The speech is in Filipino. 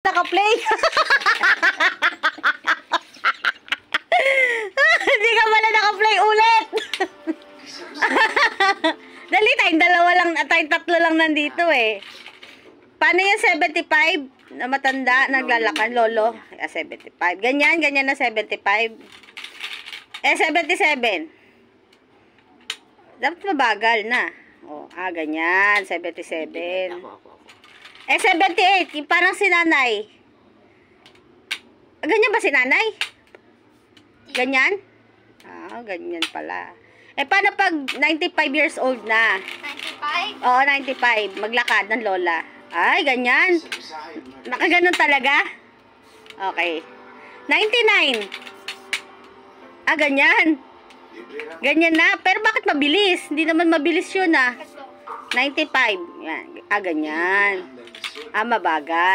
Naka-play. Hindi ka pala naka-play ulit. Dali, tayong tatlo lang nandito eh. Paano yung 75 na matanda, naglalakad, lolo? 75. Ganyan na 75. 77. Dapat mabagal na. Oh, ganyan, 77. 78, yung parang si nanay. Ganyan ba si nanay? Ganyan? Ganyan pala. Paano pag 95 years old na? 95? Oo, 95. Maglakad ng lola. Ay, ganyan. Nakaganon talaga? Okay. 99. Ganyan. Ganyan na. Pero bakit mabilis? Hindi naman mabilis yun 95. Yan. Ganyan. Mabagal.